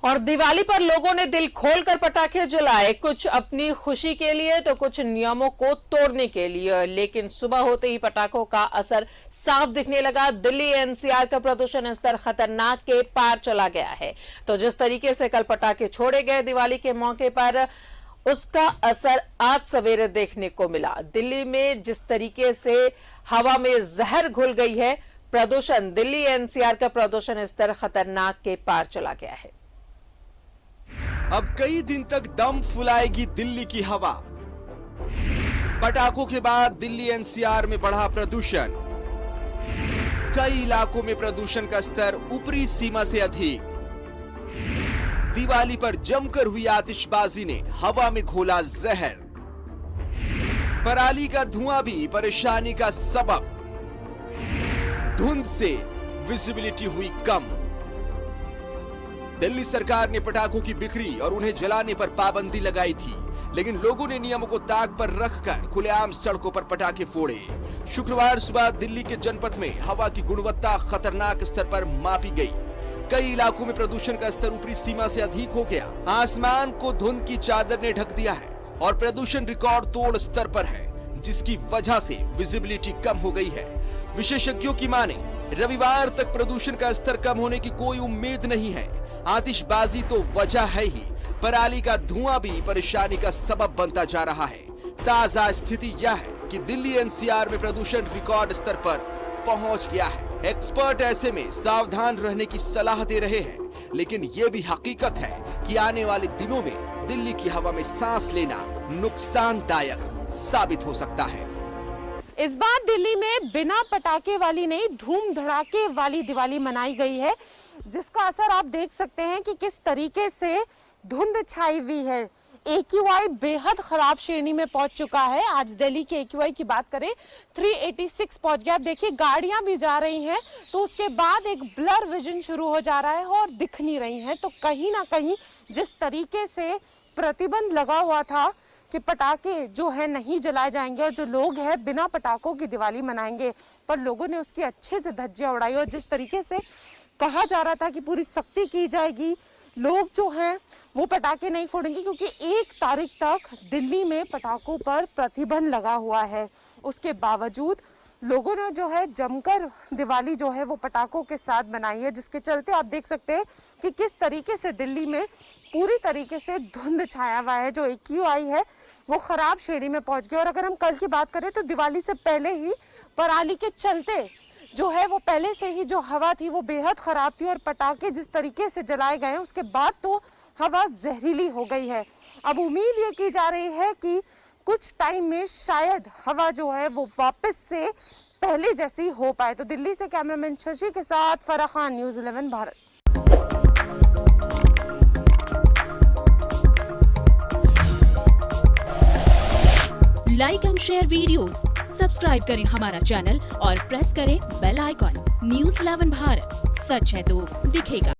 और दिवाली पर लोगों ने दिल खोलकर पटाखे जलाए, कुछ अपनी खुशी के लिए तो कुछ नियमों को तोड़ने के लिए। लेकिन सुबह होते ही पटाखों का असर साफ दिखने लगा। दिल्ली एनसीआर का प्रदूषण स्तर खतरनाक के पार चला गया है। तो जिस तरीके से कल पटाखे छोड़े गए दिवाली के मौके पर, उसका असर आज सवेरे देखने को मिला। दिल्ली में जिस तरीके से हवा में जहर घुल गई है, प्रदूषण दिल्ली एनसीआर का प्रदूषण स्तर खतरनाक के पार चला गया है। अब कई दिन तक दम फुलाएगी दिल्ली की हवा। पटाखों के बाद दिल्ली एनसीआर में बढ़ा प्रदूषण। कई इलाकों में प्रदूषण का स्तर ऊपरी सीमा से अधिक। दिवाली पर जमकर हुई आतिशबाजी ने हवा में घोला जहर। पराली का धुआं भी परेशानी का सबब। धुंध से विजिबिलिटी हुई कम। दिल्ली सरकार ने पटाखों की बिक्री और उन्हें जलाने पर पाबंदी लगाई थी, लेकिन लोगों ने नियमों को ताक पर रखकर खुलेआम सड़कों पर पटाखे फोड़े। शुक्रवार सुबह दिल्ली के जनपथ में हवा की गुणवत्ता खतरनाक स्तर पर मापी गई। कई इलाकों में प्रदूषण का स्तर ऊपरी सीमा से अधिक हो गया। आसमान को धुंध की चादर ने ढक दिया है और प्रदूषण रिकॉर्ड तोड़ स्तर पर है, जिसकी वजह से विजिबिलिटी कम हो गई है। विशेषज्ञों की माने, रविवार तक प्रदूषण का स्तर कम होने की कोई उम्मीद नहीं है। आतिशबाजी तो वजह है ही, पराली का धुआं भी परेशानी का सबब बनता जा रहा है। ताजा स्थिति यह है कि दिल्ली एनसीआर में प्रदूषण रिकॉर्ड स्तर पर पहुंच गया है। एक्सपर्ट ऐसे में सावधान रहने की सलाह दे रहे हैं, लेकिन ये भी हकीकत है कि आने वाले दिनों में दिल्ली की हवा में सांस लेना नुकसानदायक साबित हो सकता है। इस बार दिल्ली में बिना पटाखे वाली नहीं, धूम धड़ाके वाली दिवाली मनाई गई है, जिसका असर आप देख सकते हैं कि किस तरीके से धुंध छाई हुई है। AQI बेहद खराब श्रेणी में पहुंच चुका है। आज दिल्ली के AQI की बात करें, 386 पहुंच गया। आप देखिए, गाड़ियां भी जा रही हैं तो उसके बाद एक ब्लर विजन शुरू हो जा रहा है और दिख नहीं रही हैं। तो कहीं ना कहीं जिस तरीके से प्रतिबंध लगा हुआ था कि पटाखे जो है नहीं जलाए जाएंगे और जो लोग हैं बिना पटाखों की दिवाली मनाएंगे, पर लोगों ने उसकी अच्छे से धज्जियां उड़ाई। और जिस तरीके से कहा जा रहा था कि पूरी सख्ती की जाएगी, लोग जो हैं वो पटाखे नहीं फोड़ेंगे, क्योंकि 1 तारीख तक दिल्ली में पटाखों पर प्रतिबंध लगा हुआ है। उसके बावजूद लोगों ने जो है जमकर दिवाली जो है वो पटाखों के साथ बनाई है, जिसके चलते आप देख सकते हैं कि किस तरीके से दिल्ली में पूरी तरीके से धुंध छाया हुआ है। जो AQI है वो खराब श्रेणी में पहुंच गया। और अगर हम कल की बात करें तो दिवाली से पहले ही पराली के चलते जो है वो पहले से ही जो हवा थी वो बेहद खराब थी, और पटाखे जिस तरीके से जलाए गए उसके बाद तो हवा जहरीली हो गई है। अब उम्मीद ये की जा रही है कि कुछ टाइम में शायद हवा जो है वो वापस से पहले जैसी हो पाए। तो दिल्ली से कैमरामैन शशि के साथ Farah Khan, news 11 Bharat. Like and share videos, subscribe करें हमारा चैनल और प्रेस करें बेल आइकॉन। न्यूज़ 11 भारत, सच है तो दिखेगा।